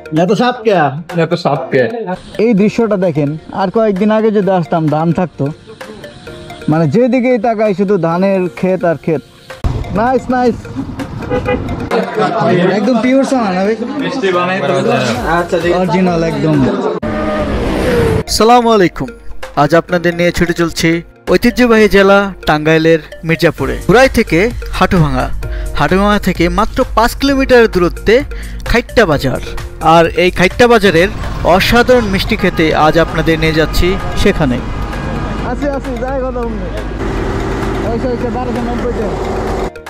এত সাপ কে এত সাপ কে এই দৃশ্যটা দেখেন আর কয়েকদিন আগে যদি আসতাম ধান থাকতো মানে যেদিকেই তাকাই শুধু ধানের ক্ষেত আর ক্ষেত নাইস নাইস একদম পিওর সামান মিষ্টি বানাই আচ্ছা অরিজিনাল একদম আসসালামু আলাইকুম আজ আপনাদের নিয়ে ছুটে চলছি ঐতিহ্যবাহী জেলা টাঙ্গাইলের মির্জাপুরে ঘুরাই থেকে হাটুভাঙা থেকে মাত্র 5 কিলোমিটার দূরত্বে খাইট্টা বাজার আর এই খাইট্টা বাজারের অসাধারণ মিষ্টি খেতে আজ আপনাদের নিয়ে যাচ্ছি সেখানে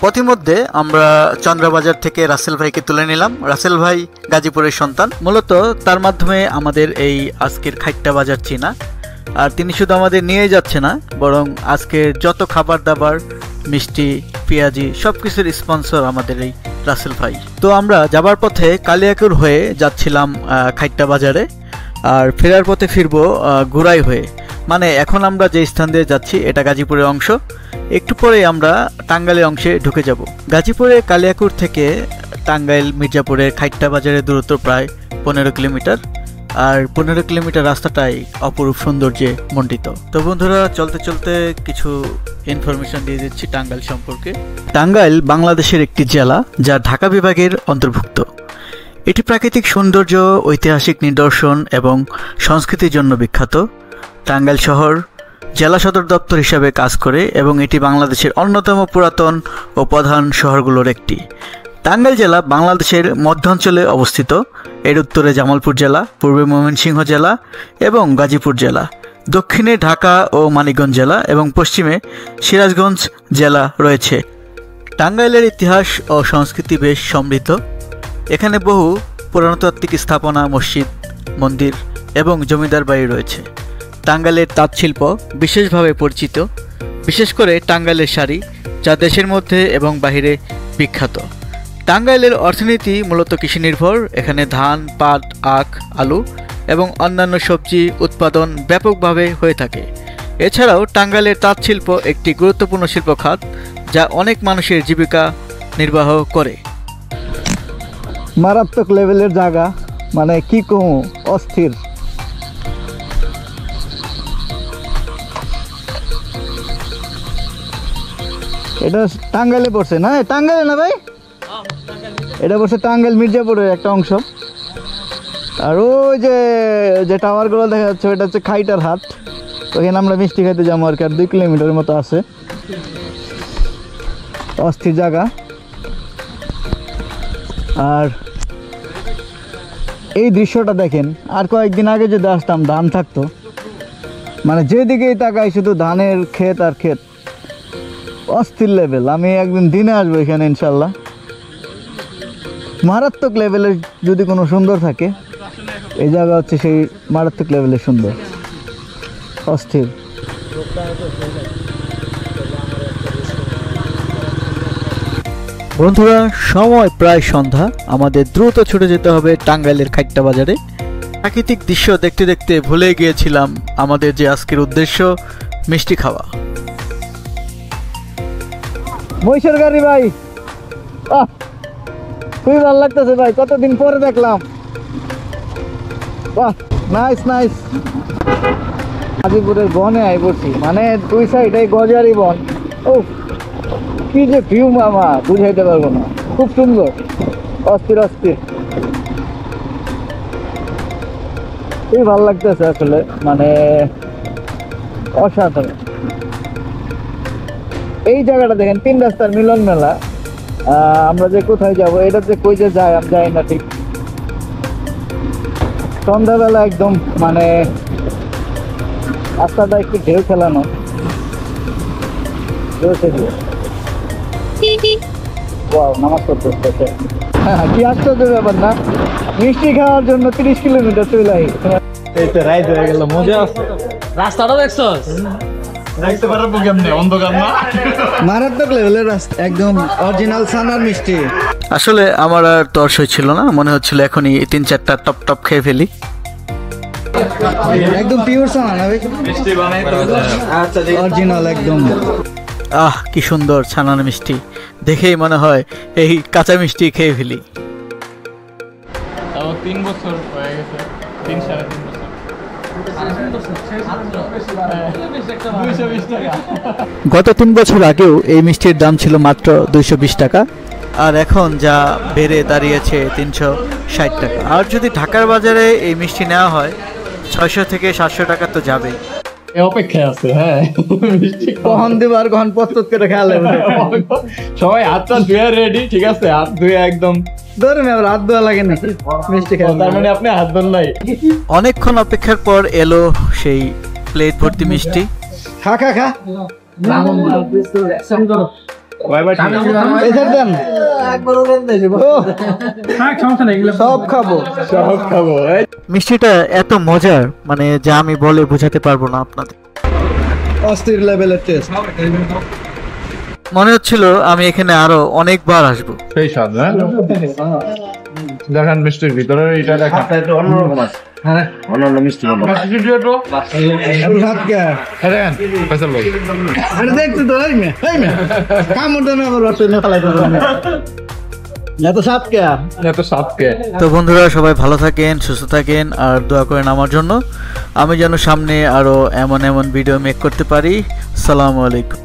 পথিমধ্যে আমরা চন্দ্রবাজার থেকে রাসেল ভাইকে তুলে নিলাম। রাসেল ভাই গাজীপুরের সন্তান, মূলত তার মাধ্যমে আমাদের এই আজকের খাইট্টা বাজার চিনা। আর তিনি শুধু আমাদের নিয়ে যাচ্ছে না, বরং আজকের যত খাবার দাবার মিষ্টি পেঁয়াজি সবকিছুর স্পন্সর আমাদের এই রাসেল ভাই। তো আমরা যাবার পথে কালিয়াকুর হয়ে যাচ্ছিলাম খাইট্টা বাজারে, আর ফেরার পথে ফিরবো ঘুরাই হয়ে। মানে এখন আমরা যে স্থান দিয়ে যাচ্ছি এটা গাজীপুরের অংশ, একটু পরে আমরা টাঙ্গাইলের অংশে ঢুকে যাব। গাজীপুরে কালিয়াকুর থেকে টাঙ্গাইল মির্জাপুরের খাইট্টা বাজারের দূরত্ব প্রায় 15 কিলোমিটার, আর 15 কিলোমিটার রাস্তাটাই অপরূপ সৌন্দর্যে মণ্ডিত। তো বন্ধুরা, চলতে চলতে কিছু ইনফরমেশন দিয়ে দিচ্ছি টাঙ্গাইল সম্পর্কে। টাঙ্গাইল বাংলাদেশের একটি জেলা যা ঢাকা বিভাগের অন্তর্ভুক্ত। এটি প্রাকৃতিক সৌন্দর্য, ঐতিহাসিক নিদর্শন এবং সংস্কৃতির জন্য বিখ্যাত। টাঙ্গাইল শহর জেলা সদর দপ্তর হিসাবে কাজ করে এবং এটি বাংলাদেশের অন্যতম পুরাতন ও প্রধান শহরগুলোর একটি। টাঙ্গাইল জেলা বাংলাদেশের মধ্যাঞ্চলে অবস্থিত। এর উত্তরে জামালপুর জেলা, পূর্বে ময়মনসিংহ জেলা এবং গাজীপুর জেলা, দক্ষিণে ঢাকা ও মানিকগঞ্জ জেলা এবং পশ্চিমে সিরাজগঞ্জ জেলা রয়েছে। টাঙ্গাইলের ইতিহাস ও সংস্কৃতি বেশ সমৃদ্ধ। এখানে বহু পুরাতাত্ত্বিক স্থাপনা, মসজিদ, মন্দির এবং জমিদার বাড়ি রয়েছে। টাঙ্গাইলের তাঁতশিল্প বিশেষভাবে পরিচিত, বিশেষ করে টাঙ্গাইলের শাড়ি, যা দেশের মধ্যে এবং বাহিরে বিখ্যাত। টাঙ্গাইলের অর্থনীতি মূলত কৃষি নির্ভর। এখানে ধান, পাট, আখ, আলু এবং অন্যান্য সবজি উৎপাদন ব্যাপকভাবে হয়ে থাকে। এছাড়াও টাঙ্গাইলের তাঁতশিল্প একটি গুরুত্বপূর্ণ শিল্প খাত, যা অনেক মানুষের জীবিকা নির্বাহ করে। মারাত্মক লেভেলের জায়গা, মানে কি কম অস্থির। এটা টাঙ্গাইলে পড়ছে না? টাঙ্গাইলে না ভাই, এটা পড়ছে টাঙ্গাইল মির্জাপুরের একটা অংশ। আর ওই যে টাওয়ারগুলো দেখা যাচ্ছে ওইটা হচ্ছে খাইটার হাট। ওখানে আমরা মিষ্টি খাইতে যাবো আর কি, আর 2 কিলোমিটারের মতো আছে। অস্থির জায়গা। আর এই দৃশ্যটা দেখেন আর কয়েকদিন আগে যদি আসতাম ধান থাকতো, মানে যেদিকেই তাকাই শুধু ধানের ক্ষেত আর ক্ষেত, অস্থির লেভেল। আমি একদিন দিনে আসবো এখানে ইনশাল্লাহ। মারাত্মক লেভেলের যদি কোনো সুন্দর থাকে, এই জায়গা হচ্ছে সেই মারাত্মক লেভেলের সুন্দর, অস্থির। বন্ধুরা, সময় প্রায় সন্ধ্যা, আমাদের দ্রুত ছুটে যেতে হবে টাঙ্গাইলের খাইট্টা বাজারে। প্রাকৃতিক দৃশ্য দেখতে দেখতে ভুলে গিয়েছিলাম আমাদের যে আজকের উদ্দেশ্য, মিষ্টি খাওয়া। মহিষের গাড়ি ভাই, খুবই ভালো লাগতেছে ভাই, কতদিন পরে দেখলাম। বাহ, নাইস নাইস। গাজীপুরের বনে আই পড়ছি, মানে 2 সাইডে গজারি বন। ও কি যে ভিউ মামা, বুঝাইতে পারবো না, খুব সুন্দর, অস্থির অস্থির। খুবই ভালো লাগতেছে আসলে, মানে অসাধারণ। এই জায়গাটা দেখেন, 3 রাস্তার মিলন মেলা। আমরা যে কোথায় যাবো, এটা যে কই যে যাই আমি যাই না ঠিক। সন্ধ্যাবেলা একদম মানে রাস্তাটা একটু ঢেউ খেলানো। নামাজ পড়তে কি আশ্চর্য ব্যাপার না, মিষ্টি খাওয়ার জন্য 30 কিলোমিটার চলে আই। এই তো রাইড হয়ে গেল, মজা। রাস্তাটা দেখছো? দেখতে পারবো কেমনে, অন্ধকার না? মারাত্মক লেভেলের রাস্তা, একদম অরিজিনাল ছানার মিষ্টি। আসলে আমার আর তর্স হচ্ছিল না, মনে হচ্ছিল এখনই 3-4টা টপ টপ খেয়ে ফেলি। একদম পিওর ছানা না ভাই, মিষ্টি বানাই অরিজিনাল একদম। কি সুন্দর ছানার মিষ্টি, দেখেই মনে হয় এই কাঁচা মিষ্টি খেয়ে ফেলি। 3 বছর হয়ে গেছে 3.5 বছর 220 টাকা গত 3 বছর আগেও এই মিষ্টির দাম ছিল মাত্র 220 টাকা, আর এখন যা বেড়ে দাঁড়িয়েছে 360 টাকা। আর যদি ঢাকার বাজারে এই মিষ্টি নেওয়া হয় 600 থেকে 700 টাকা তো যাবেই। এ অপেক্ষায় আছে। হ্যাঁ, মিষ্টি কখন দেবার কখন প্রস্তুত করে খেয়াল সবাই হাতটা ধুয়ে রেডি, ঠিক আছে? হাত ধুয়ে একদম ধরুন আবার হাত ধোয়া লাগে না মিষ্টি তার মানে আপনি হাত ধর নাই। অনেকক্ষণ অপেক্ষার পর এলো সেই প্লেট ভর্তি মিষ্টি। খা খা খা সব খাবো সব খাবো। মিষ্টিটা এত মজার, মানে যা আমি বলে বোঝাতে পারবো না আপনাদের। অস্থির লেভেলের টেস্ট। মনে হচ্ছিল আমি এখানে আরো অনেকবার আসবো। সেই স্বাদ। হ্যাঁ, দেখেন মিষ্টির ভিতরে এটা দেখেন একটু অন্যরকম আছে। হ্যাঁ, অন্যান্য মিষ্টি বলো। মিষ্টি দিয়ে তো ভাত কে? হ্যাঁ, দেখেন ফয়সাল ভাই আরে দেখতে তো এই মে কামড় না করো না ফলাই তো এত সাপ কে? এত স্বাদ কে? তো বন্ধুরা, সবাই ভালো থাকেন, সুস্থ থাকেন, আর দোয়া করেন আমার জন্য, আমি যেন সামনে আরো এমন এমন ভিডিও মেক করতে পারি। আসসালামু আলাইকুম।